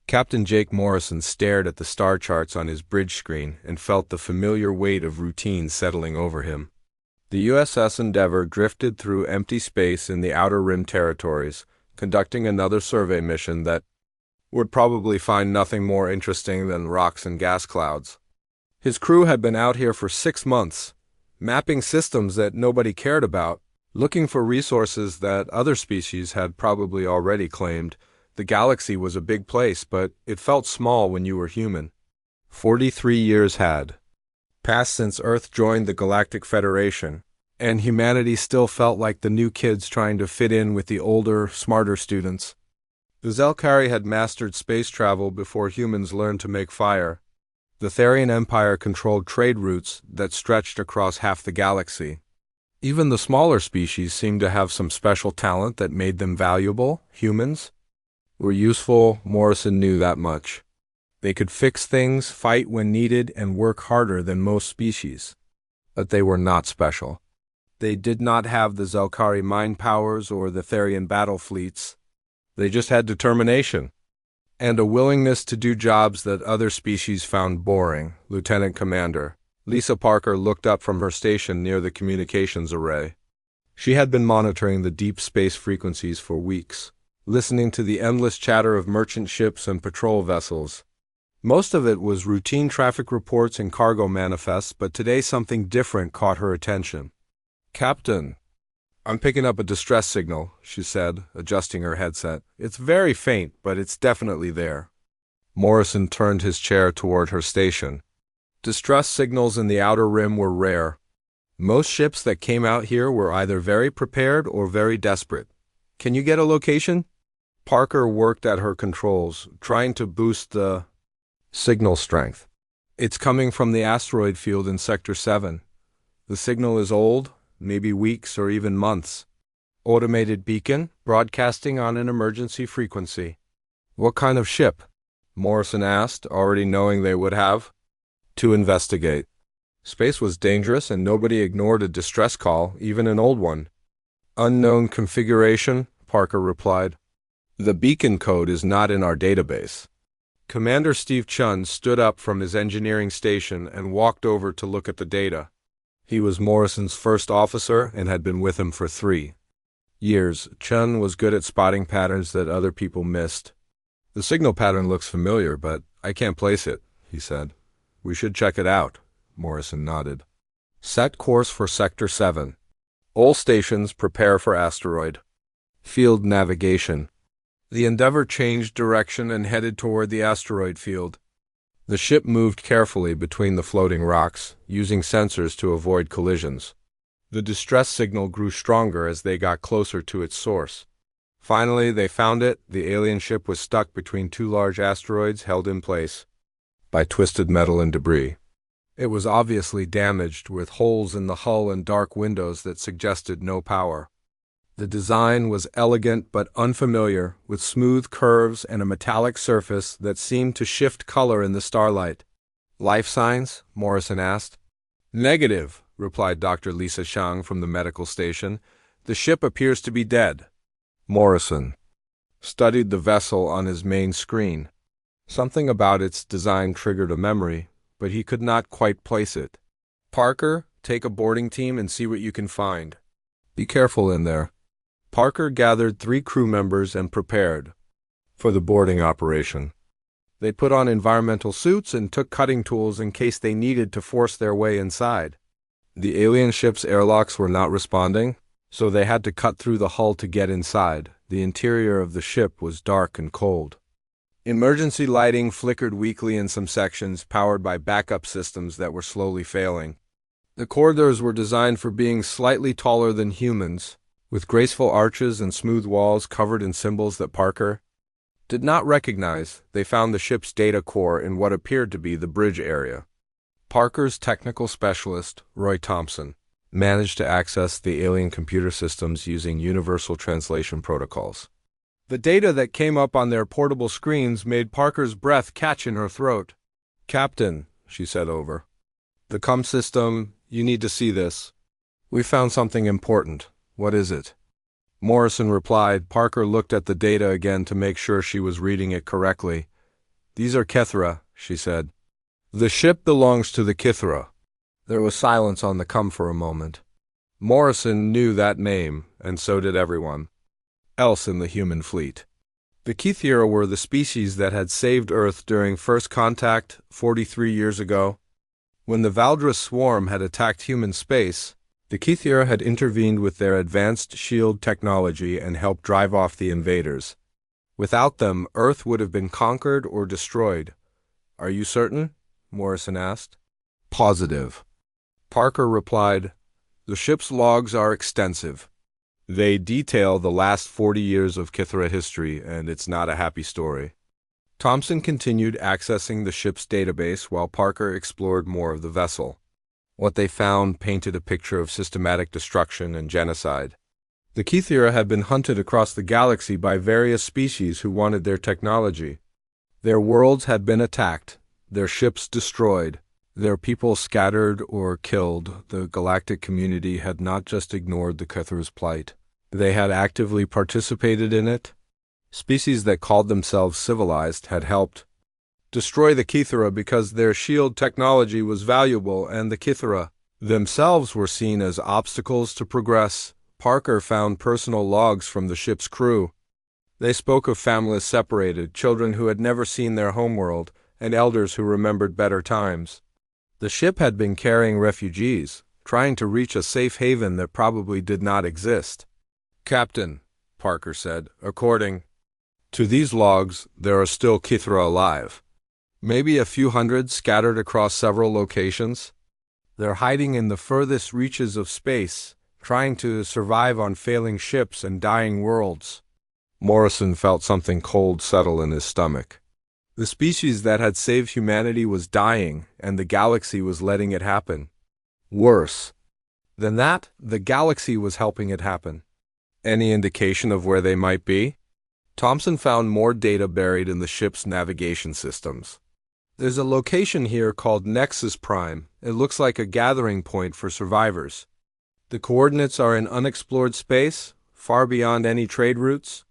Captain Jake Morrison stared at the star charts on his bridge screen and felt the familiar weight of routine settling over him. The USS Endeavour drifted through empty space in the Outer Rim territories, conducting another survey mission that would probably find nothing more interesting than rocks and gas clouds. His crew had been out here for 6 months, mapping systems that nobody cared about, looking for resources that other species had probably already claimed. The galaxy was a big place, but it felt small when you were human. 43 years had passed since Earth joined the Galactic Federation, and humanity still felt like the new kids trying to fit in with the older, smarter students. The Zelkari had mastered space travel before humans learned to make fire. The Therian Empire controlled trade routes that stretched across half the galaxy. Even the smaller species seemed to have some special talent that made them valuable. Humans were useful, Morrison knew that much. They could fix things, fight when needed, and work harder than most species. But they were not special. They did not have the Zelkari mind powers or the Therian battle fleets. They just had determination and a willingness to do jobs that other species found boring. Lieutenant Commander Lisa Parker looked up from her station near the communications array. She had been monitoring the deep space frequencies for weeks, listening to the endless chatter of merchant ships and patrol vessels. Most of it was routine traffic reports and cargo manifests, but today something different caught her attention. "Captain, I'm picking up a distress signal," she said, adjusting her headset. "It's very faint, but it's definitely there." Morrison turned his chair toward her station. Distress signals in the Outer Rim were rare. Most ships that came out here were either very prepared or very desperate. "Can you get a location?" Parker worked at her controls, trying to boost the signal strength. "It's coming from the asteroid field in Sector 7. The signal is old, maybe weeks or even months. Automated beacon, broadcasting on an emergency frequency." "What kind of ship?" Morrison asked, already knowing they would have to investigate. Space was dangerous and nobody ignored a distress call, even an old one. "Unknown configuration," Parker replied. "The beacon code is not in our database." Commander Steve Chun stood up from his engineering station and walked over to look at the data. He was Morrison's first officer and had been with him for 3 years. Chun was good at spotting patterns that other people missed. "The signal pattern looks familiar, but I can't place it," he said. "We should check it out." Morrison nodded. "Set course for Sector 7. All stations prepare for asteroid. Field navigation." The Endeavour changed direction and headed toward the asteroid field. The ship moved carefully between the floating rocks, using sensors to avoid collisions. The distress signal grew stronger as they got closer to its source. Finally, they found it. The alien ship was stuck between 2 large asteroids held in place by twisted metal and debris. It was obviously damaged, with holes in the hull and dark windows that suggested no power. The design was elegant but unfamiliar, with smooth curves and a metallic surface that seemed to shift color in the starlight. "Life signs?" Morrison asked. "Negative," replied Dr. Lisa Shang from the medical station. "The ship appears to be dead." Morrison studied the vessel on his main screen. Something about its design triggered a memory, but he could not quite place it. "Parker, take a boarding team and see what you can find. Be careful in there." Parker gathered 3 crew members and prepared for the boarding operation. They put on environmental suits and took cutting tools in case they needed to force their way inside. The alien ship's airlocks were not responding, so they had to cut through the hull to get inside. The interior of the ship was dark and cold. Emergency lighting flickered weakly in some sections, powered by backup systems that were slowly failing. The corridors were designed for being slightly taller than humans, with graceful arches and smooth walls covered in symbols that Parker did not recognize. They found the ship's data core in what appeared to be the bridge area. Parker's technical specialist, Roy Thompson, managed to access the alien computer systems using universal translation protocols. The data that came up on their portable screens made Parker's breath catch in her throat. "Captain," she said over the comm system, "you need to see this. We found something important." "What is it?" Morrison replied. Parker looked at the data again to make sure she was reading it correctly. "These are Kithra," she said. "The ship belongs to the Kithra." There was silence on the come for a moment. Morrison knew that name, and so did everyone else in the human fleet. The Kithra were the species that had saved Earth during First Contact 43 years ago. When the Valdris swarm had attacked human space, the Kithra had intervened with their advanced shield technology and helped drive off the invaders. Without them, Earth would have been conquered or destroyed. "Are you certain?" Morrison asked. "Positive." Parker replied, "The ship's logs are extensive. They detail the last 40 years of Kithra history, and it's not a happy story." Thompson continued accessing the ship's database while Parker explored more of the vessel. What they found painted a picture of systematic destruction and genocide. The Kithra had been hunted across the galaxy by various species who wanted their technology. Their worlds had been attacked, their ships destroyed, their people scattered or killed. The galactic community had not just ignored the Kithra's plight. They had actively participated in it. Species that called themselves civilized had helped destroy the Kithra because their shield technology was valuable, and the Kithra themselves were seen as obstacles to progress. Parker found personal logs from the ship's crew. They spoke of families separated, children who had never seen their homeworld, and elders who remembered better times. The ship had been carrying refugees, trying to reach a safe haven that probably did not exist. "Captain," Parker said, "according to these logs, there are still Kithra alive. Maybe a few hundred scattered across several locations. They're hiding in the furthest reaches of space, trying to survive on failing ships and dying worlds." Morrison felt something cold settle in his stomach. The species that had saved humanity was dying, and the galaxy was letting it happen. Worse than that, the galaxy was helping it happen. Any indication of where they might be? Thompson found more data buried in the ship's navigation systems. "There's a location here called Nexus Prime. It looks like a gathering point for survivors. The coordinates are in unexplored space, far beyond any trade routes."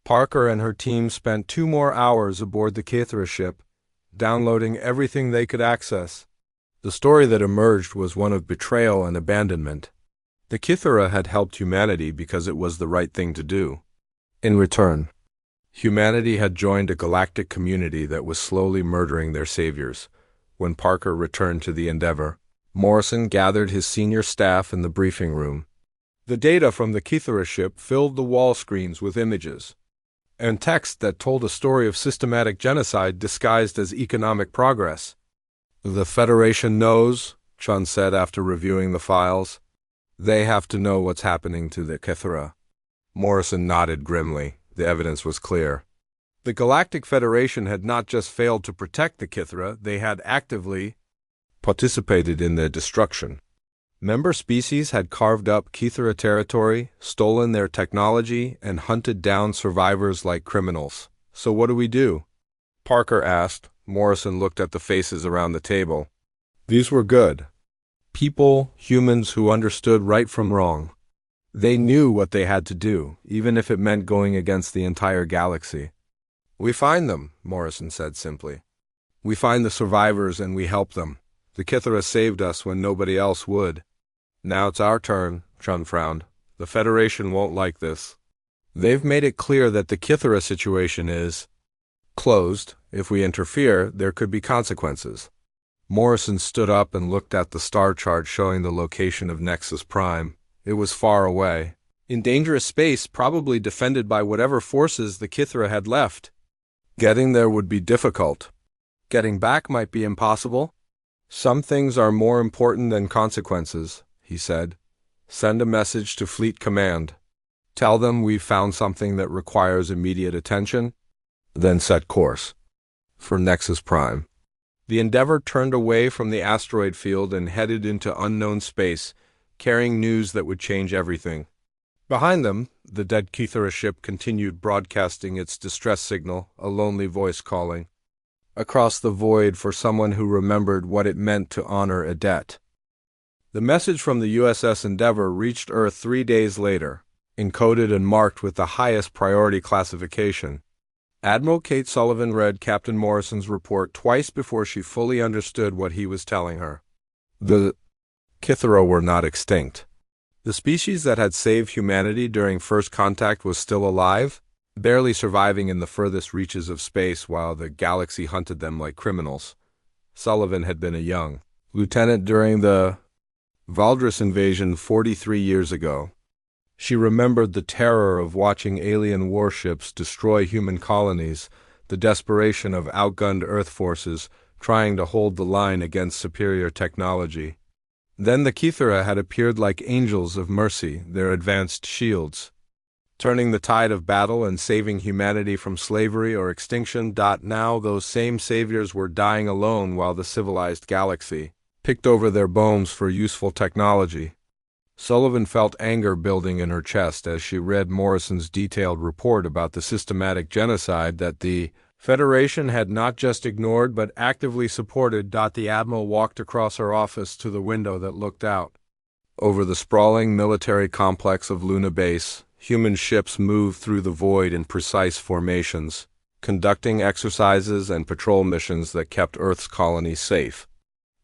Parker and her team spent 2 more hours aboard the Kithra ship, downloading everything they could access. The story that emerged was one of betrayal and abandonment. The Kithra had helped humanity because it was the right thing to do. In return, humanity had joined a galactic community that was slowly murdering their saviors. When Parker returned to the Endeavor, Morrison gathered his senior staff in the briefing room. The data from the Kithra ship filled the wall screens with images and text that told a story of systematic genocide disguised as economic progress. "The Federation knows," Chun said after reviewing the files. "They have to know what's happening to the Kithra." Morrison nodded grimly. The evidence was clear. The Galactic Federation had not just failed to protect the Kithra, they had actively participated in their destruction. Member species had carved up Kithra territory, stolen their technology, and hunted down survivors like criminals. "So what do we do?" Parker asked. Morrison looked at the faces around the table. These were good people, humans who understood right from wrong. They knew what they had to do, even if it meant going against the entire galaxy. "We find them," Morrison said simply. "We find the survivors and we help them. The Kithra saved us when nobody else would." "Now it's our turn," Chun frowned. "The Federation won't like this. They've made it clear that the Kithra situation is closed. If we interfere, there could be consequences." Morrison stood up and looked at the star chart showing the location of Nexus Prime. It was far away, in dangerous space, probably defended by whatever forces the Kithra had left. Getting there would be difficult. Getting back might be impossible. "Some things are more important than consequences," he said. "Send a message to Fleet Command. Tell them we've found something that requires immediate attention, then set course for Nexus Prime." The Endeavor turned away from the asteroid field and headed into unknown space, carrying news that would change everything. Behind them, the dead Kithra ship continued broadcasting its distress signal, a lonely voice calling across the void for someone who remembered what it meant to honor a debt. The message from the USS Endeavor reached Earth 3 days later, encoded and marked with the highest priority classification. Admiral Kate Sullivan read Captain Morrison's report twice before she fully understood what he was telling her. The Kithera were not extinct. The species that had saved humanity during first contact was still alive, barely surviving in the furthest reaches of space while the galaxy hunted them like criminals. Sullivan had been a young lieutenant during the Valdris invasion 43 years ago. She remembered the terror of watching alien warships destroy human colonies, the desperation of outgunned Earth forces trying to hold the line against superior technology. Then the Kithera had appeared like angels of mercy, their advanced shields, turning the tide of battle and saving humanity from slavery or extinction. Now those same saviors were dying alone while the civilized galaxy picked over their bones for useful technology. Sullivan felt anger building in her chest as she read Morrison's detailed report about the systematic genocide that the Federation had not just ignored but actively supported. The Admiral walked across her office to the window that looked out. Over the sprawling military complex of Luna Base, human ships moved through the void in precise formations, conducting exercises and patrol missions that kept Earth's colonies safe.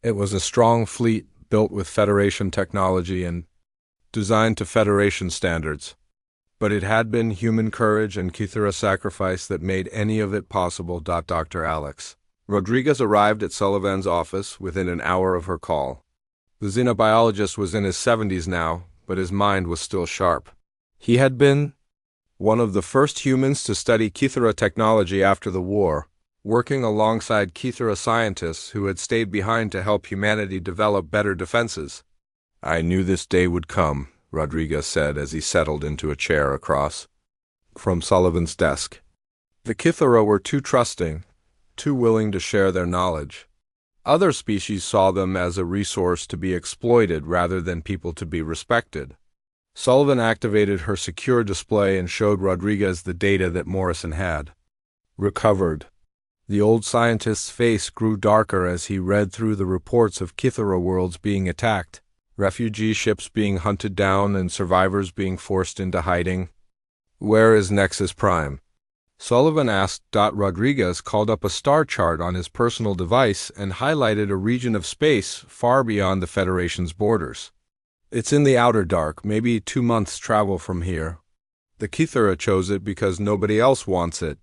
It was a strong fleet built with Federation technology and designed to Federation standards. But it had been human courage and Kithera sacrifice that made any of it possible. Dr. Alex Rodriguez arrived at Sullivan's office within an hour of her call. The xenobiologist was in his 70s now, but his mind was still sharp. He had been one of the first humans to study Kithera technology after the war, working alongside Kithera scientists who had stayed behind to help humanity develop better defenses. "I knew this day would come," Rodriguez said as he settled into a chair across from Sullivan's desk. The Kithera were too trusting, too willing to share their knowledge. Other species saw them as a resource to be exploited rather than people to be respected. Sullivan activated her secure display and showed Rodriguez the data that Morrison had recovered. The old scientist's face grew darker as he read through the reports of Kithera worlds being attacked, refugee ships being hunted down, and survivors being forced into hiding. "Where is Nexus Prime?" Sullivan asked. Rodriguez called up a star chart on his personal device and highlighted a region of space far beyond the Federation's borders. "It's in the outer dark, maybe 2 months' travel from here. The Kithera chose it because nobody else wants it.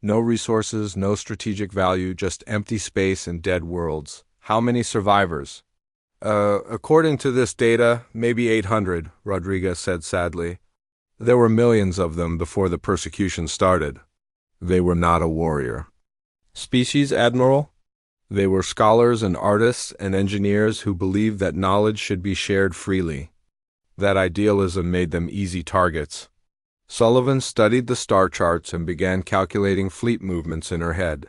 No resources, no strategic value, just empty space and dead worlds. How many survivors?" According to this data, maybe 800, Rodriguez said sadly. "There were millions of them before the persecution started. They were not a warrior species, Admiral. They were scholars and artists and engineers who believed that knowledge should be shared freely. That idealism made them easy targets." Sullivan studied the star charts and began calculating fleet movements in her head.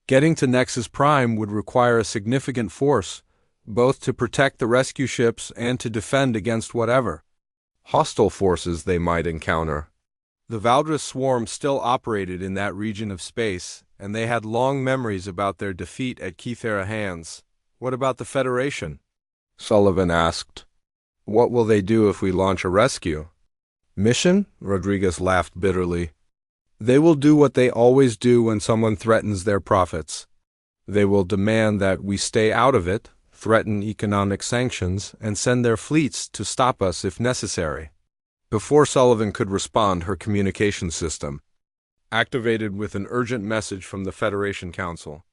Getting to Nexus Prime would require a significant force, both to protect the rescue ships and to defend against whatever hostile forces they might encounter. The Valdris swarm still operated in that region of space, and they had long memories about their defeat at Kithera hands. "What about the Federation?" Sullivan asked. "What will they do if we launch a rescue mission?" Rodriguez laughed bitterly. "They will do what they always do when someone threatens their profits. They will demand that we stay out of it, threaten economic sanctions, and send their fleets to stop us if necessary." Before Sullivan could respond, her communication system activated with an urgent message from the Federation Council.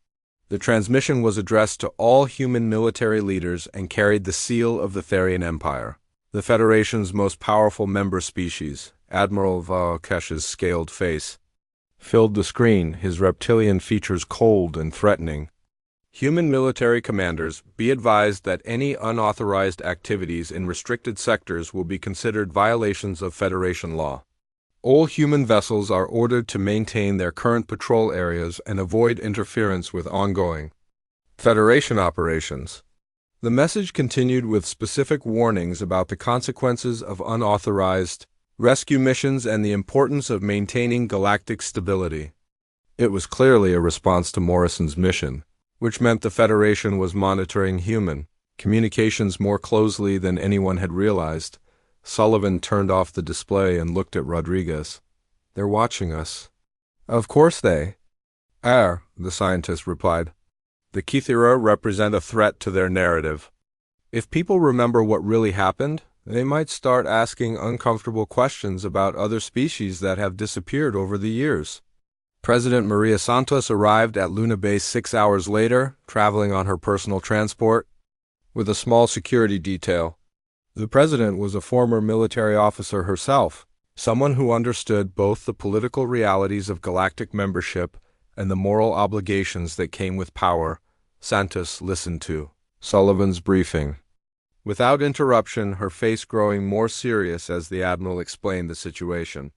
The transmission was addressed to all human military leaders and carried the seal of the Therian Empire, the Federation's most powerful member species. Admiral Valkesh's scaled face filled the screen, his reptilian features cold and threatening. "Human military commanders, be advised that any unauthorized activities in restricted sectors will be considered violations of Federation law. All human vessels are ordered to maintain their current patrol areas and avoid interference with ongoing Federation operations." The message continued with specific warnings about the consequences of unauthorized rescue missions and the importance of maintaining galactic stability. It was clearly a response to Morrison's mission, which meant the Federation was monitoring human communications more closely than anyone had realized. Sullivan turned off the display and looked at Rodriguez. "They're watching us." Of course they are, the scientist replied. The Kithira represent a threat to their narrative. If people remember what really happened, they might start asking uncomfortable questions about other species that have disappeared over the years. President Maria Santos arrived at Luna Base 6 hours later, traveling on her personal transport, with a small security detail. The president was a former military officer herself, someone who understood both the political realities of galactic membership and the moral obligations that came with power. Santos listened to Sullivan's briefing without interruption, her face growing more serious as the admiral explained the situation.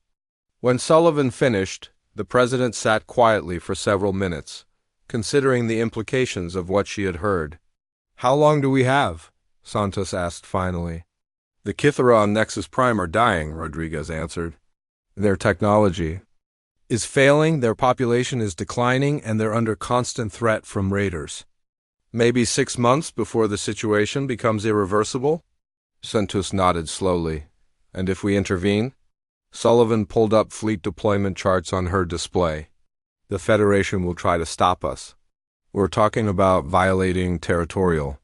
When Sullivan finished, the president sat quietly for several minutes, considering the implications of what she had heard. "How long do we have?" Santos asked finally. "The Kithira on Nexus Prime are dying," Rodriguez answered. "Their technology is failing, their population is declining, and they're under constant threat from raiders. Maybe 6 months before the situation becomes irreversible?" Santos nodded slowly. "And if we intervene?" Sullivan pulled up fleet deployment charts on her display. "The Federation will try to stop us. We're talking about violating territorial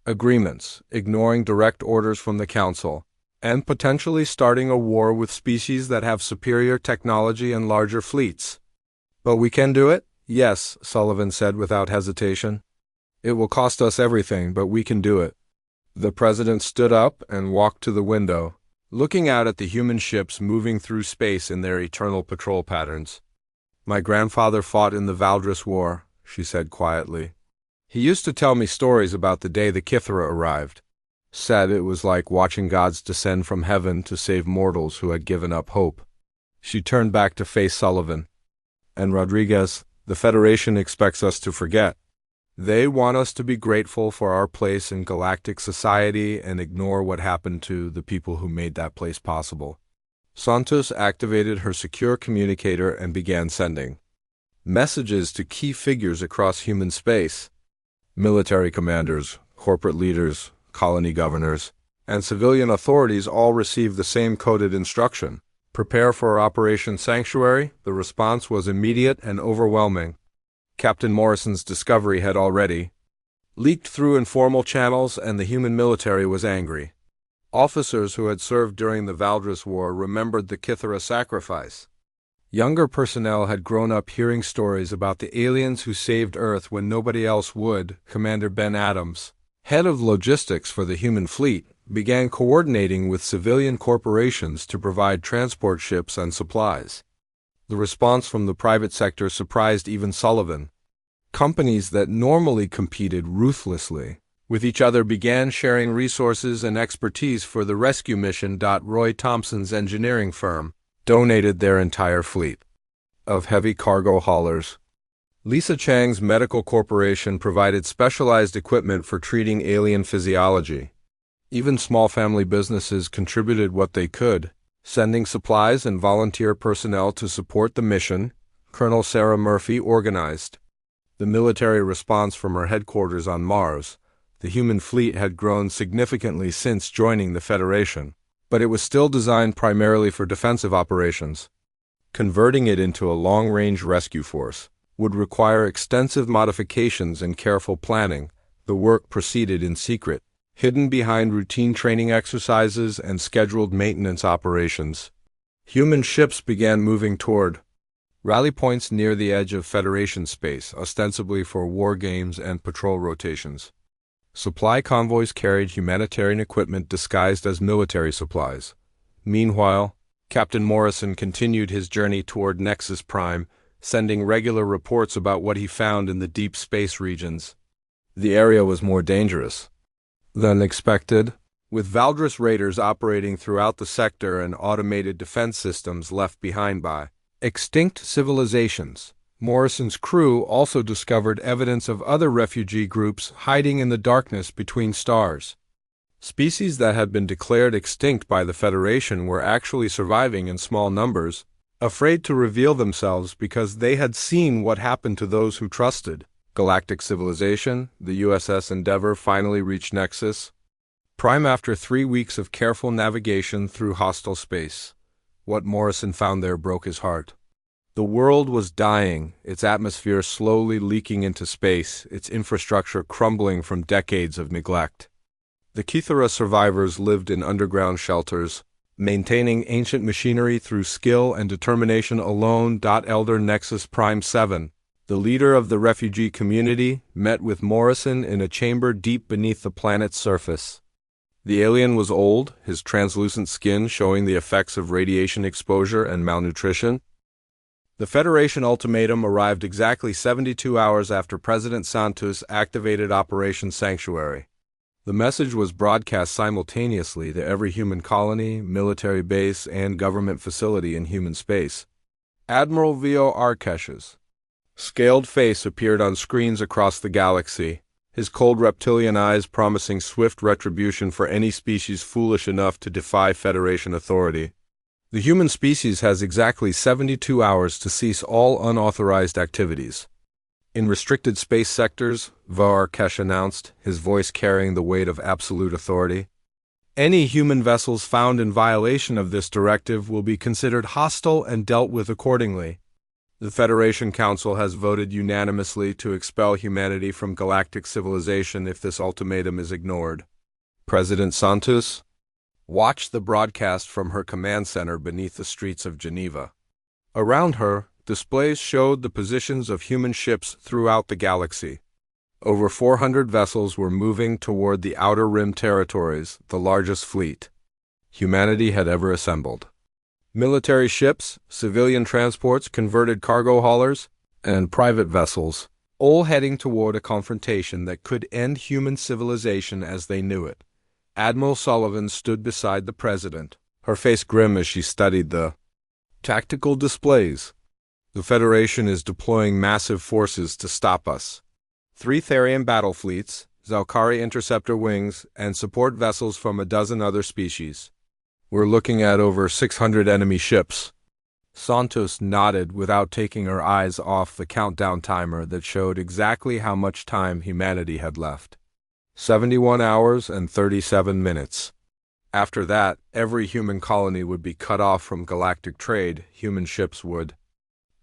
agreements, ignoring direct orders from the Council, and potentially starting a war with species that have superior technology and larger fleets." "But we can do it?" "Yes," Sullivan said without hesitation. "It will cost us everything, but we can do it." The president stood up and walked to the window, looking out at the human ships moving through space in their eternal patrol patterns. "My grandfather fought in the Valdris War," she said quietly. "He used to tell me stories about the day the Kithira arrived. Said it was like watching gods descend from heaven to save mortals who had given up hope." She turned back to face Sullivan. "And Rodriguez, the Federation expects us to forget. They want us to be grateful for our place in galactic society and ignore what happened to the people who made that place possible." Santos activated her secure communicator and began sending messages to key figures across human space. Military commanders, corporate leaders, colony governors, and civilian authorities all received the same coded instruction: "Prepare for Operation Sanctuary." The response was immediate and overwhelming. Captain Morrison's discovery had already leaked through informal channels, and the human military was angry. Officers who had served during the Valdris War remembered the Kithira sacrifice. Younger personnel had grown up hearing stories about the aliens who saved Earth when nobody else would. Commander Ben Adams, head of logistics for the human fleet, began coordinating with civilian corporations to provide transport ships and supplies. The response from the private sector surprised even Sullivan. Companies that normally competed ruthlessly with each other began sharing resources and expertise for the rescue mission. Roy Thompson's engineering firm donated their entire fleet of heavy cargo haulers. Lisa Chang's medical corporation provided specialized equipment for treating alien physiology. Even small family businesses contributed what they could, sending supplies and volunteer personnel to support the mission. Colonel Sarah Murphy organized the military response from her headquarters on Mars. The human fleet had grown significantly since joining the Federation, but it was still designed primarily for defensive operations. Converting it into a long-range rescue force would require extensive modifications and careful planning. The work proceeded in secret, hidden behind routine training exercises and scheduled maintenance operations. Human ships began moving toward rally points near the edge of Federation space, ostensibly for war games and patrol rotations. Supply convoys carried humanitarian equipment disguised as military supplies. Meanwhile, Captain Morrison continued his journey toward Nexus Prime, sending regular reports about what he found in the deep space regions. The area was more dangerous than expected, with Valdris raiders operating throughout the sector and automated defense systems left behind by extinct civilizations. Morrison's crew also discovered evidence of other refugee groups hiding in the darkness between stars. Species that had been declared extinct by the Federation were actually surviving in small numbers, afraid to reveal themselves because they had seen what happened to those who trusted. Galactic civilization, the USS Endeavour finally reached Nexus Prime after 3 weeks of careful navigation through hostile space. What Morrison found there broke his heart. The world was dying, its atmosphere slowly leaking into space, its infrastructure crumbling from decades of neglect. The Kythera survivors lived in underground shelters, maintaining ancient machinery through skill and determination alone. Elder Nexus Prime 7, the leader of the refugee community, met with Morrison in a chamber deep beneath the planet's surface. The alien was old, his translucent skin showing the effects of radiation exposure and malnutrition. The Federation ultimatum arrived exactly 72 hours after President Santos activated Operation Sanctuary. The message was broadcast simultaneously to every human colony, military base, and government facility in human space. Admiral Vio Arkesh's scaled face appeared on screens across the galaxy, his cold reptilian eyes promising swift retribution for any species foolish enough to defy Federation authority. The human species has exactly 72 hours to cease all unauthorized activities. In restricted space sectors, Varkesh announced, his voice carrying the weight of absolute authority, any human vessels found in violation of this directive will be considered hostile and dealt with accordingly. The Federation Council has voted unanimously to expel humanity from galactic civilization if this ultimatum is ignored. President Santos watched the broadcast from her command center beneath the streets of Geneva. Around her, displays showed the positions of human ships throughout the galaxy. Over 400 vessels were moving toward the Outer Rim territories, the largest fleet humanity had ever assembled. Military ships, civilian transports, converted cargo haulers, and private vessels, all heading toward a confrontation that could end human civilization as they knew it. Admiral Sullivan stood beside the president, her face grim as she studied the tactical displays. The Federation is deploying massive forces to stop us. 3 Therian battle fleets, Zalkari interceptor wings, and support vessels from a dozen other species. We're looking at over 600 enemy ships. Santos nodded without taking her eyes off the countdown timer that showed exactly how much time humanity had left. 71 hours and 37 minutes. After that, every human colony would be cut off from galactic trade. Human ships would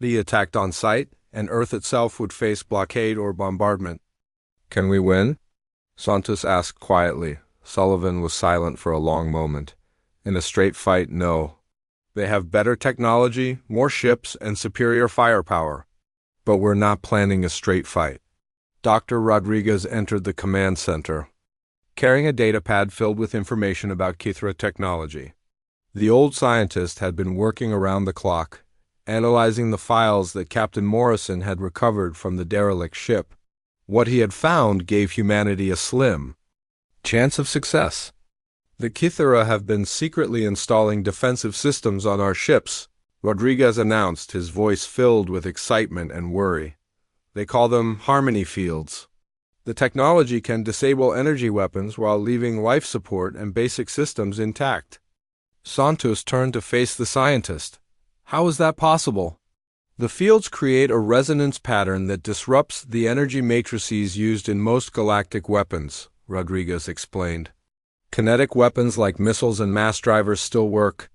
be attacked on sight, and Earth itself would face blockade or bombardment. Can we win? Santos asked quietly. Sullivan was silent for a long moment. In a straight fight, no. They have better technology, more ships, and superior firepower. But we're not planning a straight fight. Dr. Rodriguez entered the command center, carrying a datapad filled with information about Kythera technology. The old scientist had been working around the clock, analyzing the files that Captain Morrison had recovered from the derelict ship. What he had found gave humanity a slim chance of success. The Kythera have been secretly installing defensive systems on our ships, Rodriguez announced, his voice filled with excitement and worry. They call them harmony fields. The technology can disable energy weapons while leaving life support and basic systems intact. Santos turned to face the scientist. How is that possible? The fields create a resonance pattern that disrupts the energy matrices used in most galactic weapons, Rodriguez explained. Kinetic weapons like missiles and mass drivers still work,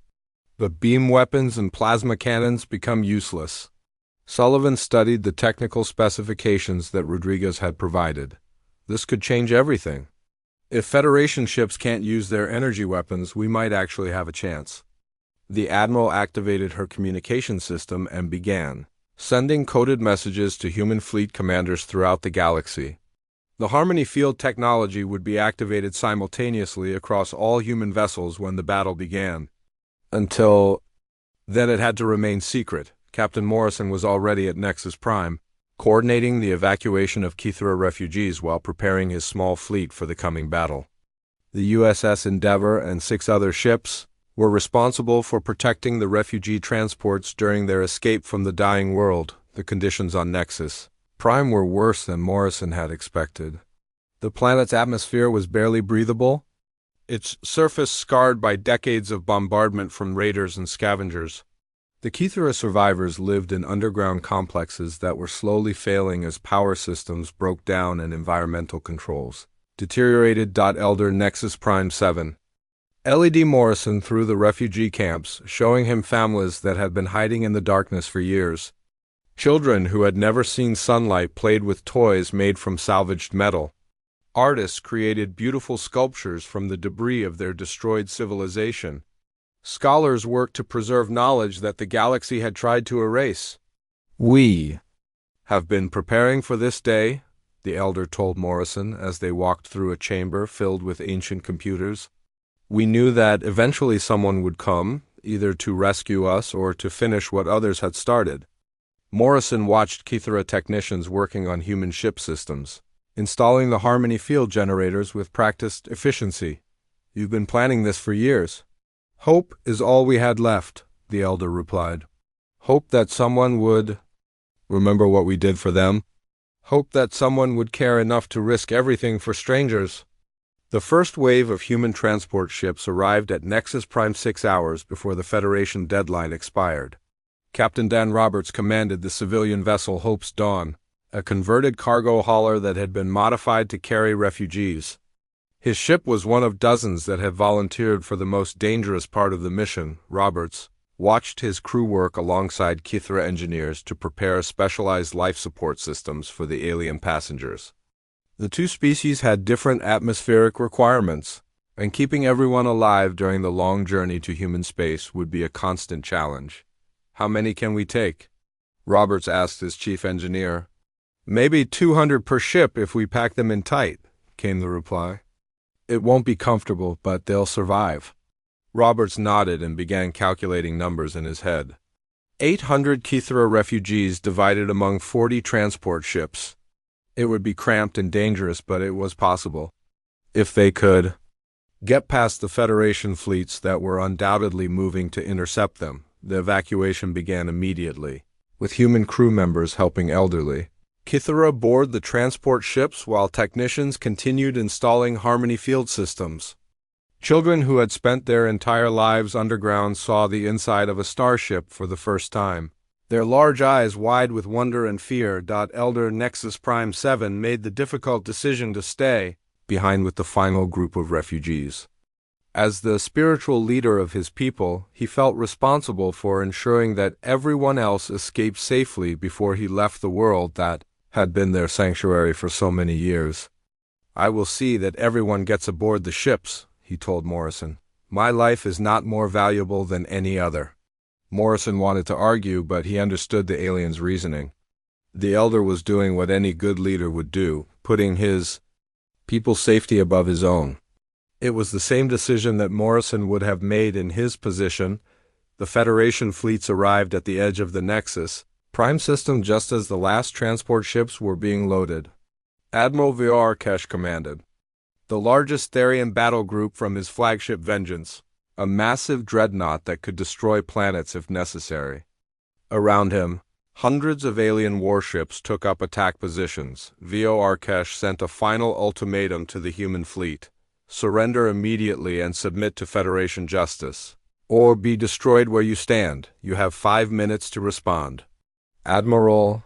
but beam weapons and plasma cannons become useless. Sullivan studied the technical specifications that Rodriguez had provided. This could change everything. If Federation ships can't use their energy weapons, we might actually have a chance. The Admiral activated her communication system and began sending coded messages to human fleet commanders throughout the galaxy. The Harmony Field technology would be activated simultaneously across all human vessels when the battle began. Until then, it had to remain secret. Captain Morrison was already at Nexus Prime, coordinating the evacuation of Kythera refugees while preparing his small fleet for the coming battle. The USS Endeavour and 6 other ships were responsible for protecting the refugee transports during their escape from the dying world. The conditions on Nexus Prime were worse than Morrison had expected. The planet's atmosphere was barely breathable, its surface scarred by decades of bombardment from raiders and scavengers. The Kythera survivors lived in underground complexes that were slowly failing as power systems broke down and environmental controls deteriorated. Elder Nexus Prime 7 LED Morrison through the refugee camps, showing him families that had been hiding in the darkness for years. Children who had never seen sunlight played with toys made from salvaged metal. Artists created beautiful sculptures from the debris of their destroyed civilization. Scholars worked to preserve knowledge that the galaxy had tried to erase. "We have been preparing for this day," the elder told Morrison as they walked through a chamber filled with ancient computers. "We knew that eventually someone would come, either to rescue us or to finish what others had started." Morrison watched Kithara technicians working on human ship systems, installing the Harmony field generators with practiced efficiency. "You've been planning this for years." "Hope is all we had left," the elder replied. "Hope that someone would remember what we did for them. Hope that someone would care enough to risk everything for strangers." The first wave of human transport ships arrived at Nexus Prime 6 hours before the Federation deadline expired. Captain Dan Roberts commanded the civilian vessel Hope's Dawn, a converted cargo hauler that had been modified to carry refugees. His ship was one of dozens that had volunteered for the most dangerous part of the mission. Roberts watched his crew work alongside Kithara engineers to prepare specialized life support systems for the alien passengers. The two species had different atmospheric requirements, and keeping everyone alive during the long journey to human space would be a constant challenge. "How many can we take?" Roberts asked his chief engineer. "Maybe 200 per ship if we pack them in tight," came the reply. "It won't be comfortable, but they'll survive." Roberts nodded and began calculating numbers in his head. 800 Kithara refugees divided among 40 transport ships. It would be cramped and dangerous, but it was possible. If they could get past the Federation fleets that were undoubtedly moving to intercept them, the evacuation began immediately, with human crew members helping elderly Kithara board the transport ships while technicians continued installing Harmony field systems. Children who had spent their entire lives underground saw the inside of a starship for the first time, their large eyes wide with wonder and fear. Elder Nexus Prime 7 made the difficult decision to stay behind with the final group of refugees. As the spiritual leader of his people, he felt responsible for ensuring that everyone else escaped safely before he left the world that had been their sanctuary for so many years. "I will see that everyone gets aboard the ships," he told Morrison. "My life is not more valuable than any other." Morrison wanted to argue, but he understood the alien's reasoning. The elder was doing what any good leader would do, putting his people's safety above his own. It was the same decision that Morrison would have made in his position. The Federation fleets arrived at the edge of the Nexus Prime system just as the last transport ships were being loaded. Admiral V'Arkesh commanded the largest Therian battle group from his flagship Vengeance, a massive dreadnought that could destroy planets if necessary. Around him, hundreds of alien warships took up attack positions. V'Arkesh sent a final ultimatum to the human fleet: surrender immediately and submit to Federation justice, or be destroyed where you stand. You have 5 minutes to respond. Admiral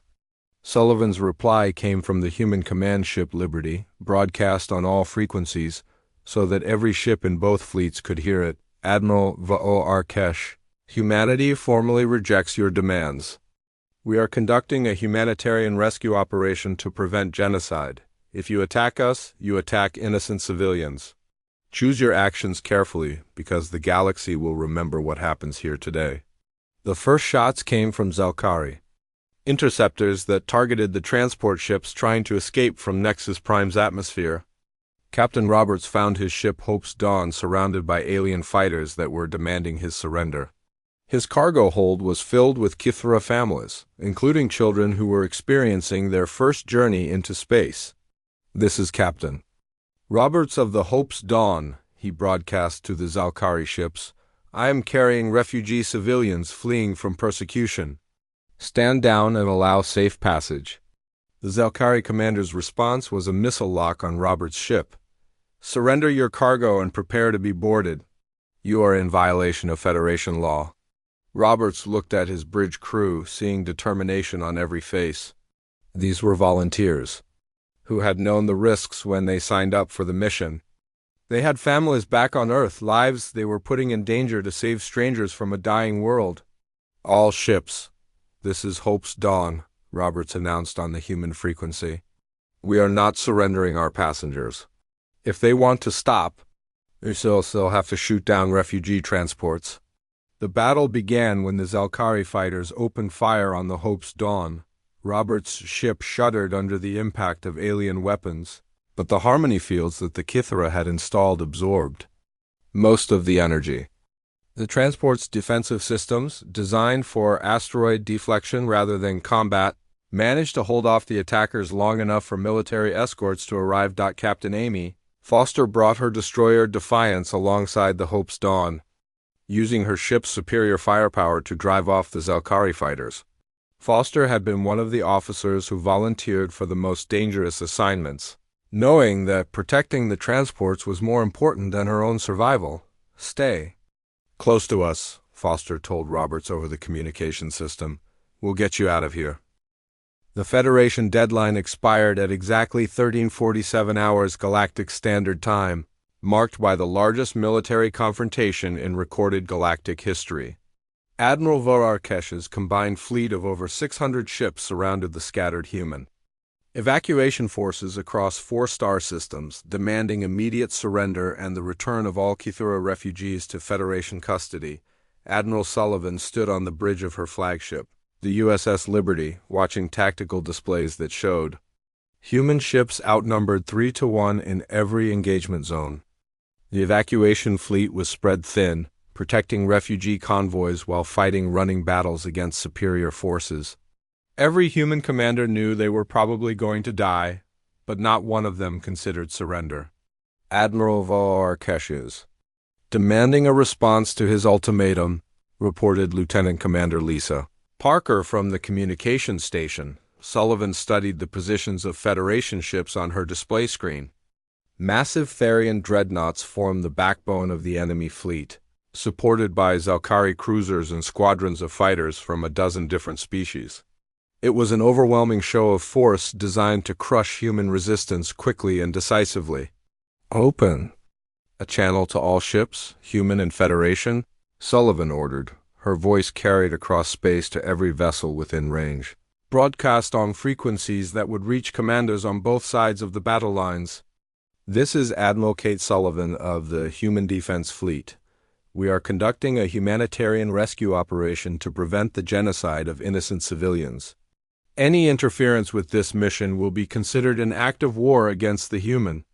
Sullivan's reply came from the human command ship Liberty, broadcast on all frequencies so that every ship in both fleets could hear it. Admiral V'Arkesh, humanity formally rejects your demands. We are conducting a humanitarian rescue operation to prevent genocide. If you attack us, you attack innocent civilians. Choose your actions carefully, because the galaxy will remember what happens here today. The first shots came from Zalkari, interceptors that targeted the transport ships trying to escape from Nexus Prime's atmosphere. Captain Roberts found his ship Hope's Dawn surrounded by alien fighters that were demanding his surrender. His cargo hold was filled with Kithara families, including children who were experiencing their first journey into space. "This is Captain Roberts of the Hope's Dawn," he broadcast to the Zalkari ships. "I am carrying refugee civilians fleeing from persecution. Stand down and allow safe passage." The Zalkari commander's response was a missile lock on Roberts' ship. "Surrender your cargo and prepare to be boarded. You are in violation of Federation law." Roberts looked at his bridge crew, seeing determination on every face. These were volunteers who had known the risks when they signed up for the mission. They had families back on Earth, lives they were putting in danger to save strangers from a dying world. All ships. This is Hope's Dawn, Roberts announced on the human frequency. We are not surrendering our passengers. If they want to stop, they'll have to shoot down refugee transports. The battle began when the Zalkari fighters opened fire on the Hope's Dawn. Roberts' ship shuddered under the impact of alien weapons, but the harmony fields that the Kithara had installed absorbed most of the energy. The transport's defensive systems, designed for asteroid deflection rather than combat, managed to hold off the attackers long enough for military escorts to arrive. Captain Amy Foster brought her destroyer Defiance alongside the Hope's Dawn, using her ship's superior firepower to drive off the Zalkari fighters. Foster had been one of the officers who volunteered for the most dangerous assignments. Knowing that protecting the transports was more important than her own survival. Stay close to us, Foster told Roberts over the communication system. We'll get you out of here. The Federation deadline expired at exactly 1347 hours Galactic Standard Time, marked by the largest military confrontation in recorded galactic history. Admiral Vorarkesh's combined fleet of over 600 ships surrounded the scattered human. Evacuation forces across 4 star systems, demanding immediate surrender and the return of all Kithara refugees to Federation custody. Admiral Sullivan stood on the bridge of her flagship, the USS Liberty, watching tactical displays that showed human ships outnumbered 3-1 in every engagement zone. The evacuation fleet was spread thin, protecting refugee convoys while fighting running battles against superior forces. Every human commander knew they were probably going to die, but not one of them considered surrender. Admiral Vorarkesh's demanding a response to his ultimatum, reported Lieutenant Commander Lisa Parker from the communications station. Sullivan studied the positions of Federation ships on her display screen. Massive Therian dreadnoughts formed the backbone of the enemy fleet, supported by Zalkari cruisers and squadrons of fighters from a dozen different species. It was an overwhelming show of force designed to crush human resistance quickly and decisively. Open a channel to all ships, human and Federation, Sullivan ordered, her voice carried across space to every vessel within range. Broadcast on frequencies that would reach commanders on both sides of the battle lines. This is Admiral Kate Sullivan of the Human Defense Fleet. We are conducting a humanitarian rescue operation to prevent the genocide of innocent civilians. Any interference with this mission will be considered an act of war against the human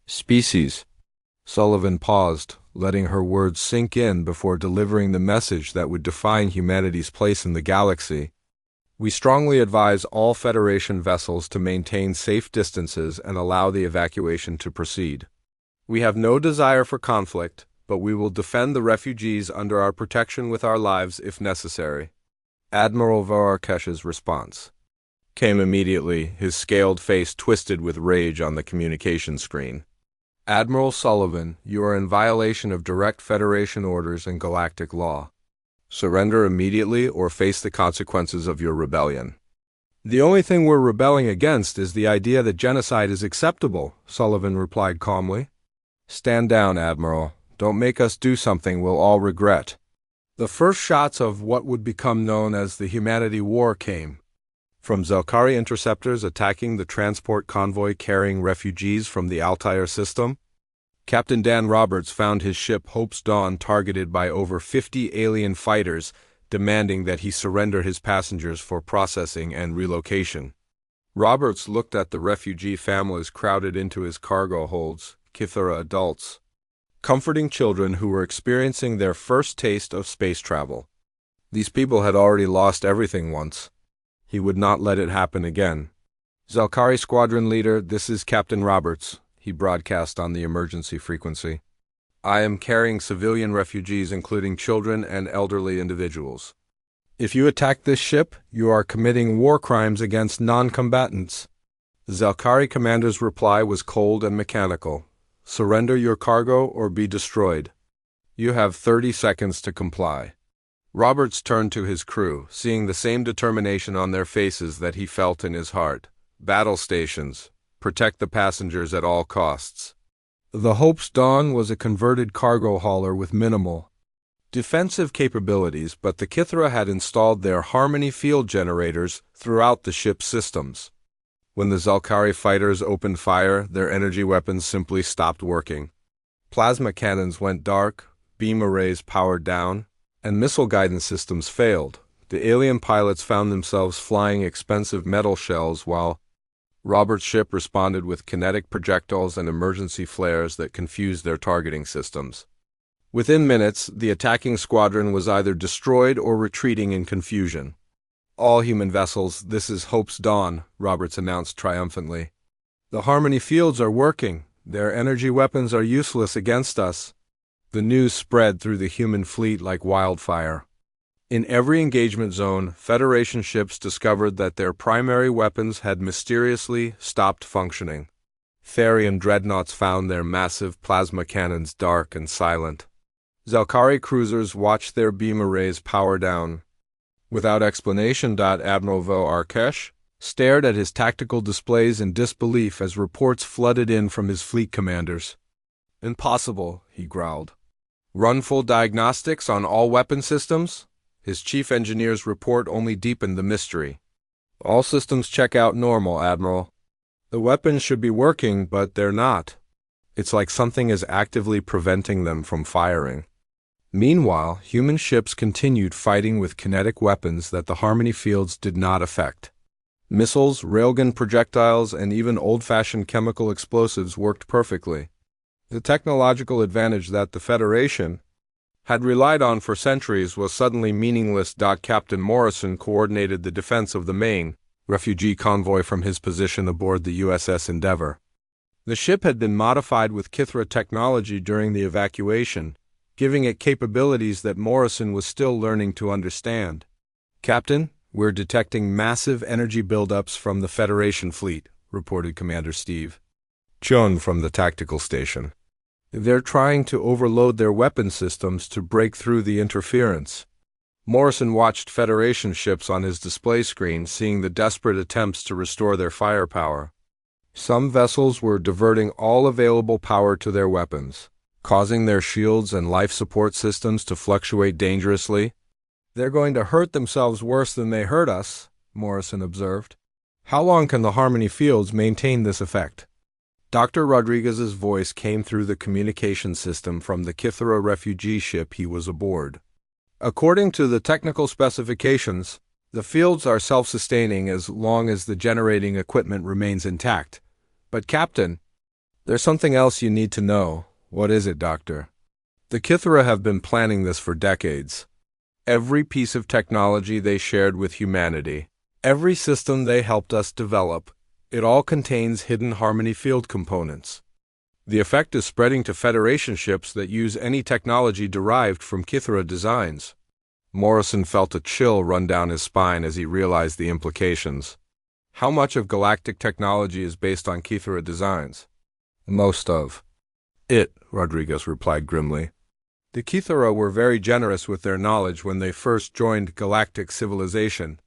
species. Sullivan paused, letting her words sink in before delivering the message that would define humanity's place in the galaxy. We strongly advise all Federation vessels to maintain safe distances and allow the evacuation to proceed. We have no desire for conflict, but we will defend the refugees under our protection with our lives if necessary. Admiral Vorarkesh's response came immediately, his scaled face twisted with rage on the communication screen. Admiral Sullivan, you are in violation of direct Federation orders and galactic law. Surrender immediately or face the consequences of your rebellion. The only thing we're rebelling against is the idea that genocide is acceptable, Sullivan replied calmly. Stand down, Admiral. Don't make us do something we'll all regret. The first shots of what would become known as the Humanity War came from Zalkari interceptors attacking the transport convoy carrying refugees from the Altair system. Captain Dan Roberts found his ship Hope's Dawn targeted by over 50 alien fighters, demanding that he surrender his passengers for processing and relocation. Roberts looked at the refugee families crowded into his cargo holds, Kithara adults, comforting children who were experiencing their first taste of space travel. These people had already lost everything once. He would not let it happen again. Zalkari Squadron Leader, this is Captain Roberts, he broadcast on the emergency frequency. I am carrying civilian refugees including children and elderly individuals. If you attack this ship, you are committing war crimes against non-combatants. The Zalkari commander's reply was cold and mechanical. Surrender your cargo or be destroyed. You have 30 seconds to comply. Roberts turned to his crew, seeing the same determination on their faces that he felt in his heart. Battle stations. Protect the passengers at all costs. The Hope's Dawn was a converted cargo hauler with minimal defensive capabilities, but the Kithra had installed their Harmony field generators throughout the ship's systems. When the Zalkari fighters opened fire, their energy weapons simply stopped working. Plasma cannons went dark, beam arrays powered down, and missile guidance systems failed. The alien pilots found themselves flying expensive metal shells while Robert's ship responded with kinetic projectiles and emergency flares that confused their targeting systems. Within minutes, the attacking squadron was either destroyed or retreating in confusion. "All human vessels, this is Hope's Dawn," Roberts announced triumphantly. "The Harmony fields are working. Their energy weapons are useless against us." The news spread through the human fleet like wildfire. In every engagement zone, Federation ships discovered that their primary weapons had mysteriously stopped functioning. Therian dreadnoughts found their massive plasma cannons dark and silent. Zalkari cruisers watched their beam arrays power down. Without explanation, Admiral Vo Arkesh stared at his tactical displays in disbelief as reports flooded in from his fleet commanders. "Impossible," he growled. "Run full diagnostics on all weapon systems?" His chief engineer's report only deepened the mystery. "All systems check out normal, Admiral. The weapons should be working, but they're not. It's like something is actively preventing them from firing." Meanwhile, human ships continued fighting with kinetic weapons that the Harmony fields did not affect. Missiles, railgun projectiles, and even old-fashioned chemical explosives worked perfectly. The technological advantage that the Federation had relied on for centuries was suddenly meaningless. Captain Morrison coordinated the defense of the main refugee convoy from his position aboard the USS Endeavour. The ship had been modified with Kithra technology during the evacuation, giving it capabilities that Morrison was still learning to understand. "Captain, we're detecting massive energy buildups from the Federation fleet," reported Commander Steve Chun from the tactical station. "They're trying to overload their weapon systems to break through the interference." Morrison watched Federation ships on his display screen, seeing the desperate attempts to restore their firepower. Some vessels were diverting all available power to their weapons, causing their shields and life support systems to fluctuate dangerously. "They're going to hurt themselves worse than they hurt us," Morrison observed. "How long can the Harmony fields maintain this effect?" Dr. Rodriguez's voice came through the communication system from the Kithra refugee ship he was aboard. "According to the technical specifications, the fields are self-sustaining as long as the generating equipment remains intact. But Captain, there's something else you need to know." "What is it, Doctor?" "The Kithra have been planning this for decades. Every piece of technology they shared with humanity, every system they helped us develop, it all contains hidden Harmony field components. The effect is spreading to Federation ships that use any technology derived from Kithra designs." Morrison felt a chill run down his spine as he realized the implications. How much of galactic technology is based on Kithra designs? "Most of it," Rodriguez replied grimly. "The Kithra were very generous with their knowledge when they first joined galactic civilization.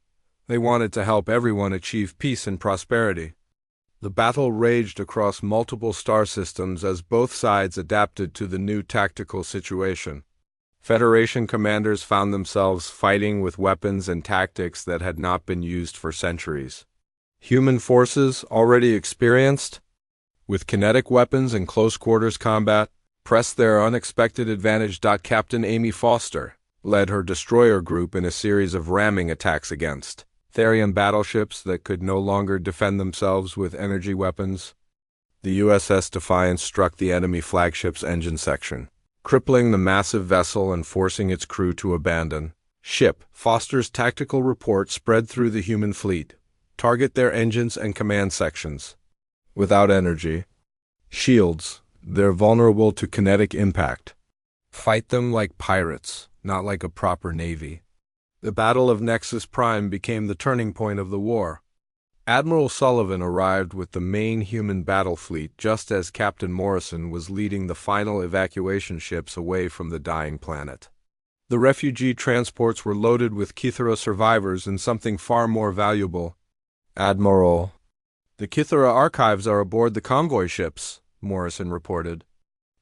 They wanted to help everyone achieve peace and prosperity." The battle raged across multiple star systems as both sides adapted to the new tactical situation. Federation commanders found themselves fighting with weapons and tactics that had not been used for centuries. Human forces, already experienced with kinetic weapons and close-quarters combat, pressed their unexpected advantage. Captain Amy Foster led her destroyer group in a series of ramming attacks against Therian battleships that could no longer defend themselves with energy weapons. The USS Defiance struck the enemy flagship's engine section, crippling the massive vessel and forcing its crew to abandon ship. Foster's tactical report spread through the human fleet. "Target their engines and command sections. Without energy shields, they're vulnerable to kinetic impact. Fight them like pirates, not like a proper navy." The Battle of Nexus Prime became the turning point of the war. Admiral Sullivan arrived with the main human battle fleet just as Captain Morrison was leading the final evacuation ships away from the dying planet. The refugee transports were loaded with Kithra survivors and something far more valuable. "Admiral, the Kithra archives are aboard the convoy ships," Morrison reported.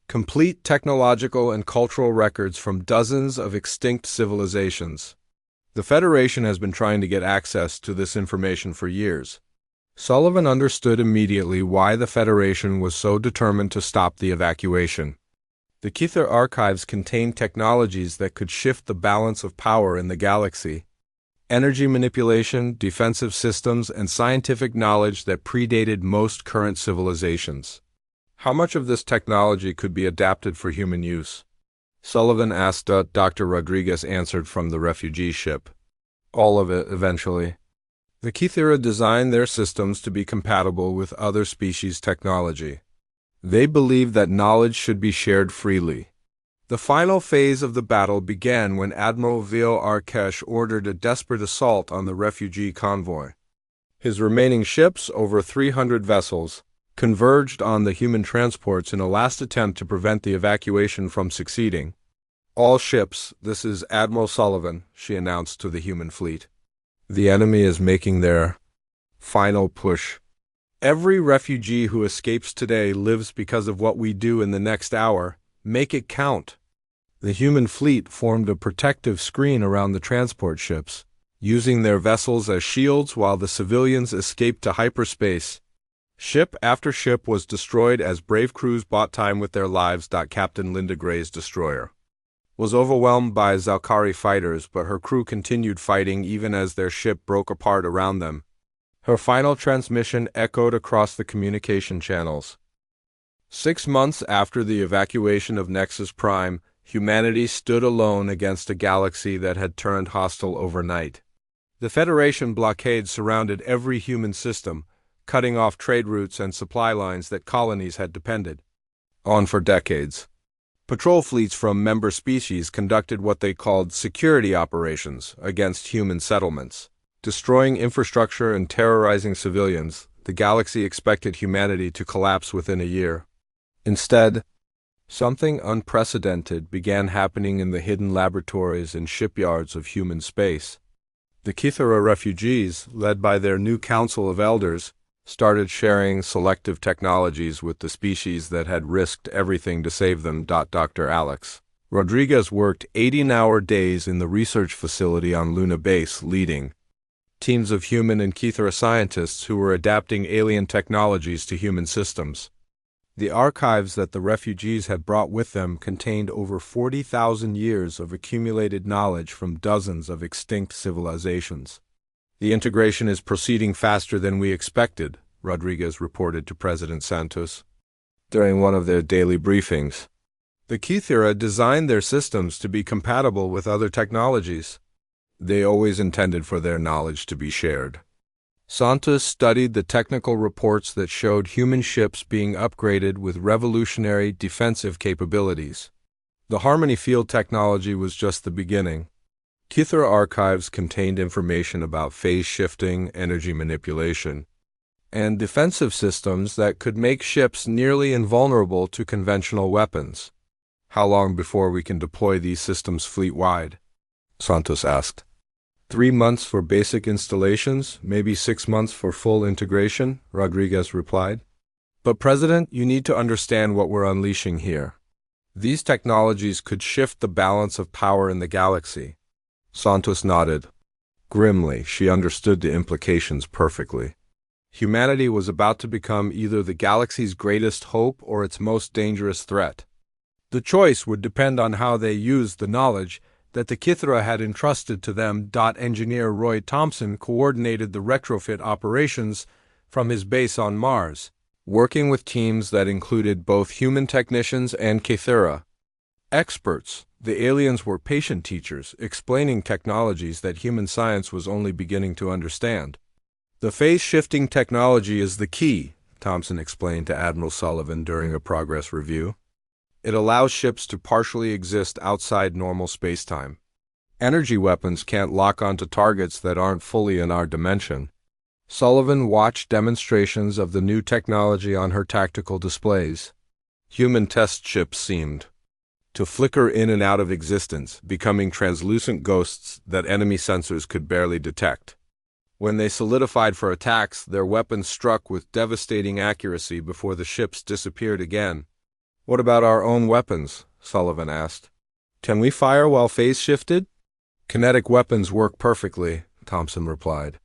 complete technological and cultural records from dozens of extinct civilizations. The Federation has been trying to get access to this information for years. Sullivan understood immediately why the Federation was so determined to stop the evacuation. The Kithra archives contained technologies that could shift the balance of power in the galaxy. Energy manipulation, defensive systems, and scientific knowledge that predated most current civilizations. How much of this technology could be adapted for human use? Sullivan asked. Dr. Rodriguez answered from the refugee ship. All of it, eventually. The Kithra designed their systems to be compatible with other species' technology. They believed that knowledge should be shared freely. The final phase of the battle began when Admiral Vil Arkesh ordered a desperate assault on the refugee convoy. His remaining ships, over 300 vessels, converged on the human transports in a last attempt to prevent the evacuation from succeeding. "All ships, this is Admiral Sullivan," she announced to the human fleet. "The enemy is making their final push. Every refugee who escapes today lives because of what we do in the next hour. Make it count." The human fleet formed a protective screen around the transport ships, using their vessels as shields while the civilians escaped to hyperspace. Ship after ship was destroyed as brave crews bought time with their lives. Captain Linda Gray's destroyer was overwhelmed by Zalkari fighters, but her crew continued fighting even as their ship broke apart around them. Her final transmission echoed across the communication channels. 6 months after the evacuation of Nexus Prime, humanity stood alone against a galaxy that had turned hostile overnight. The Federation blockade surrounded every human system, cutting off trade routes and supply lines that colonies had depended on for decades. Patrol fleets from member species conducted what they called security operations against human settlements. Destroying infrastructure and terrorizing civilians, the galaxy expected humanity to collapse within a year. Instead, something unprecedented began happening in the hidden laboratories and shipyards of human space. The Kithra refugees, led by their new council of elders, started sharing selective technologies with the species that had risked everything to save them. Dr. Alex Rodriguez worked 18-hour days in the research facility on Luna Base, leading teams of human and Kithra scientists who were adapting alien technologies to human systems. The archives that the refugees had brought with them contained over 40,000 years of accumulated knowledge from dozens of extinct civilizations. "The integration is proceeding faster than we expected," Rodriguez reported to President Santos during one of their daily briefings. "The Kithra designed their systems to be compatible with other technologies. They always intended for their knowledge to be shared." Santos studied the technical reports that showed human ships being upgraded with revolutionary defensive capabilities. The Harmony field technology was just the beginning. Kithra archives contained information about phase shifting, energy manipulation, and defensive systems that could make ships nearly invulnerable to conventional weapons. "How long before we can deploy these systems fleet-wide?" Santos asked. 3 months for basic installations, maybe 6 months for full integration," Rodriguez replied. "But President, you need to understand what we're unleashing here. These technologies could shift the balance of power in the galaxy." Santos nodded. Grimly, she understood the implications perfectly. Humanity was about to become either the galaxy's greatest hope or its most dangerous threat. The choice would depend on how they used the knowledge that the Kithra had entrusted to them. Engineer Roy Thompson coordinated the retrofit operations from his base on Mars, working with teams that included both human technicians and Kithra experts. The aliens were patient teachers, explaining technologies that human science was only beginning to understand. "The phase-shifting technology is the key," Thompson explained to Admiral Sullivan during a progress review. "It allows ships to partially exist outside normal spacetime. Energy weapons can't lock onto targets that aren't fully in our dimension." Sullivan watched demonstrations of the new technology on her tactical displays. Human test ships seemed to flicker in and out of existence, becoming translucent ghosts that enemy sensors could barely detect. When they solidified for attacks, their weapons struck with devastating accuracy before the ships disappeared again. What about our own weapons? Sullivan asked. Can we fire while phase shifted? Kinetic weapons work perfectly, Thompson replied.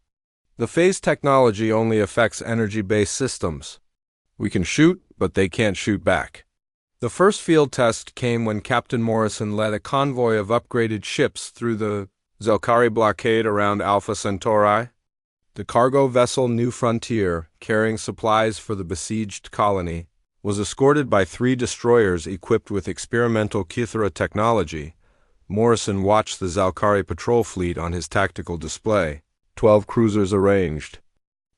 The phase technology only affects energy-based systems. We can shoot, but they can't shoot back. The first field test came when Captain Morrison led a convoy of upgraded ships through the Zelkari blockade around Alpha Centauri. The cargo vessel New Frontier, carrying supplies for the besieged colony, was escorted by 3 destroyers equipped with experimental Kythera technology. Morrison watched the Zelkari patrol fleet on his tactical display, 12 cruisers arranged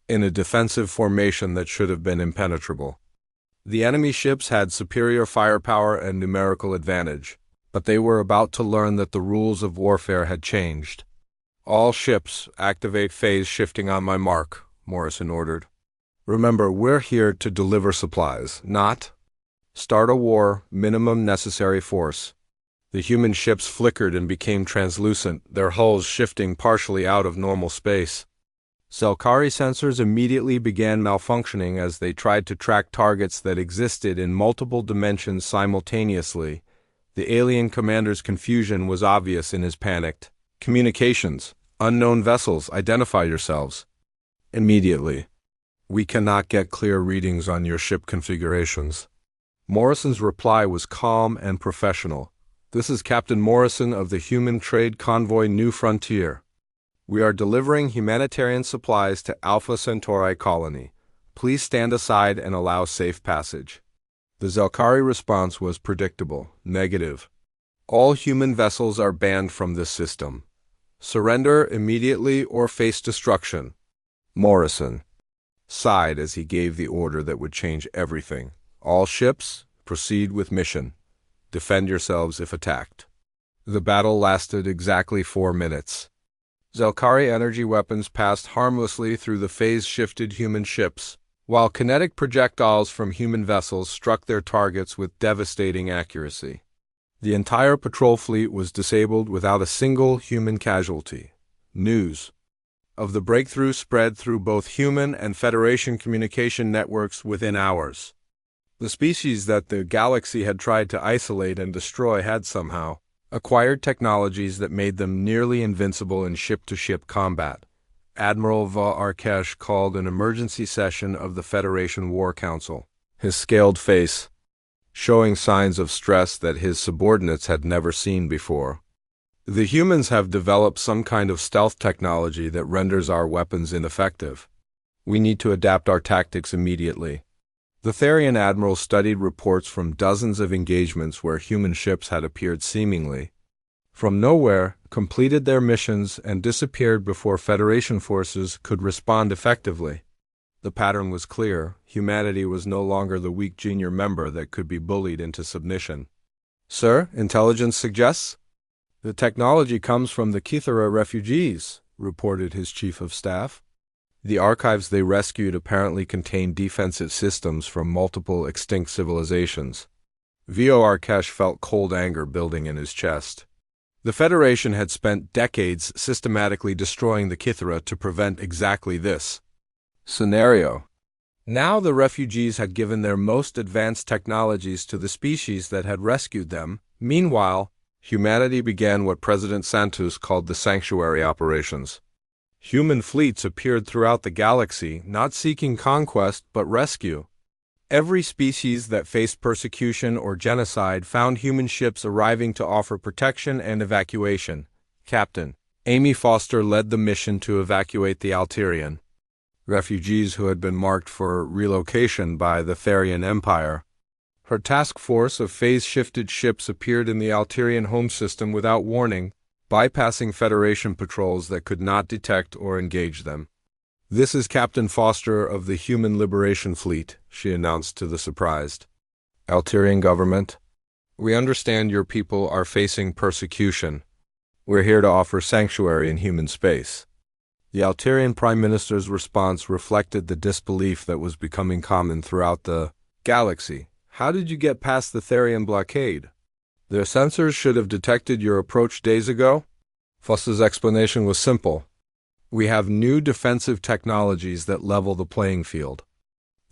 in a defensive formation that should have been impenetrable. The enemy ships had superior firepower and numerical advantage, but they were about to learn that the rules of warfare had changed. All ships, activate phase shifting on my mark, Morrison ordered. Remember, we're here to deliver supplies, not start a war, minimum necessary force. The human ships flickered and became translucent, their hulls shifting partially out of normal space. Zelkari sensors immediately began malfunctioning as they tried to track targets that existed in multiple dimensions simultaneously. The alien commander's confusion was obvious in his panicked communications. Unknown vessels, identify yourselves. Immediately. We cannot get clear readings on your ship configurations. Morrison's reply was calm and professional. This is Captain Morrison of the human trade convoy New Frontier. We are delivering humanitarian supplies to Alpha Centauri colony. Please stand aside and allow safe passage. The Zelkari response was predictable, negative. All human vessels are banned from this system. Surrender immediately or face destruction. Morrison sighed as he gave the order that would change everything. All ships, proceed with mission. Defend yourselves if attacked. The battle lasted exactly 4 minutes. Zelkari energy weapons passed harmlessly through the phase-shifted human ships, while kinetic projectiles from human vessels struck their targets with devastating accuracy. The entire patrol fleet was disabled without a single human casualty. News of the breakthrough spread through both human and Federation communication networks within hours. The species that the galaxy had tried to isolate and destroy had somehow acquired technologies that made them nearly invincible in ship-to-ship combat. Admiral Va-Arkesh called an emergency session of the Federation War Council, his scaled face showing signs of stress that his subordinates had never seen before. The humans have developed some kind of stealth technology that renders our weapons ineffective. We need to adapt our tactics immediately. The Therian admiral studied reports from dozens of engagements where human ships had appeared seemingly from nowhere, completed their missions, and disappeared before Federation forces could respond effectively. The pattern was clear. Humanity was no longer the weak junior member that could be bullied into submission. Sir, intelligence suggests? The technology comes from the Kythera refugees, reported his chief of staff. The archives they rescued apparently contained defensive systems from multiple extinct civilizations. Va-Arkesh felt cold anger building in his chest. The Federation had spent decades systematically destroying the Kythera to prevent exactly this scenario. Now the refugees had given their most advanced technologies to the species that had rescued them. Meanwhile, humanity began what President Santos called the sanctuary operations. Human fleets appeared throughout the galaxy, not seeking conquest but rescue. Every species that faced persecution or genocide found human ships arriving to offer protection and evacuation. Captain Amy Foster led the mission to evacuate the Alterian refugees who had been marked for relocation by the Therian Empire. Her task force of phase-shifted ships appeared in the Alterian home system without warning, bypassing Federation patrols that could not detect or engage them. This is Captain Foster of the Human Liberation Fleet, she announced to the surprised Alterian government. We understand your people are facing persecution. We're here to offer sanctuary in human space. The Alterian Prime Minister's response reflected the disbelief that was becoming common throughout the galaxy. How did you get past the Therian blockade? Their sensors should have detected your approach days ago? Foster's explanation was simple. We have new defensive technologies that level the playing field.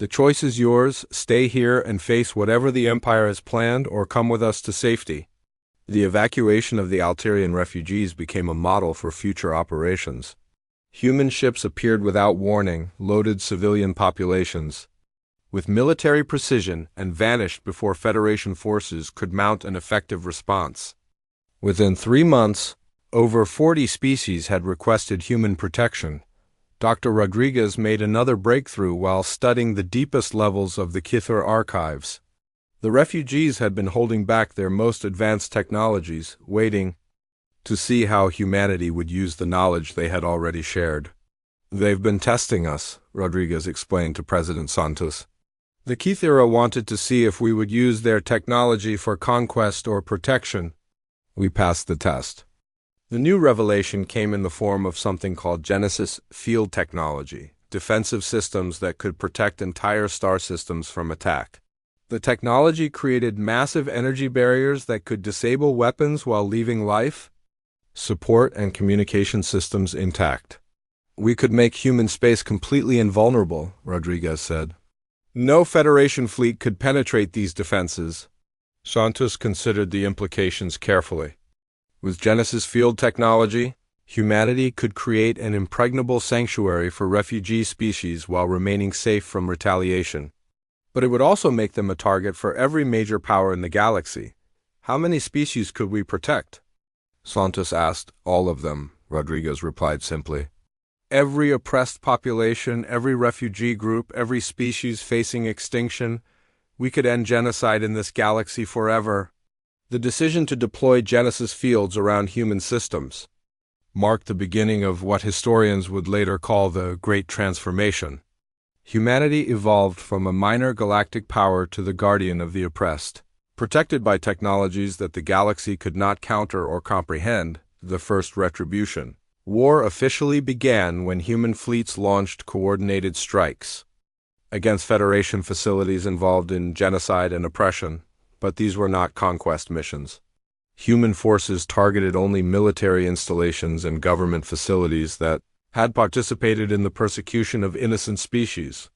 The choice is yours: stay here and face whatever the Empire has planned, or come with us to safety. The evacuation of the Altarian refugees became a model for future operations. Human ships appeared without warning, loaded civilian populations with military precision, and vanished before Federation forces could mount an effective response. Within 3 months, over 40 species had requested human protection. Dr. Rodriguez made another breakthrough while studying the deepest levels of the Kithar archives. The refugees had been holding back their most advanced technologies, waiting to see how humanity would use the knowledge they had already shared. "They've been testing us," Rodriguez explained to President Santos. "The Kithara wanted to see if we would use their technology for conquest or protection. We passed the test." The new revelation came in the form of something called Genesis field technology, defensive systems that could protect entire star systems from attack. The technology created massive energy barriers that could disable weapons while leaving life support and communication systems intact. "We could make human space completely invulnerable," Rodriguez said. "No Federation fleet could penetrate these defenses." Santos considered the implications carefully. With Genesis field technology, humanity could create an impregnable sanctuary for refugee species while remaining safe from retaliation. But it would also make them a target for every major power in the galaxy. "How many species could we protect?" Santos asked. "All of them," Rodriguez replied simply. "Every oppressed population, every refugee group, every species facing extinction. We could end genocide in this galaxy forever." The decision to deploy Genesis fields around human systems marked the beginning of what historians would later call the Great Transformation. Humanity evolved from a minor galactic power to the guardian of the oppressed. Protected by technologies that the galaxy could not counter or comprehend, the first retribution war officially began when human fleets launched coordinated strikes against Federation facilities involved in genocide and oppression, but these were not conquest missions. Human forces targeted only military installations and government facilities that had participated in the persecution of innocent species.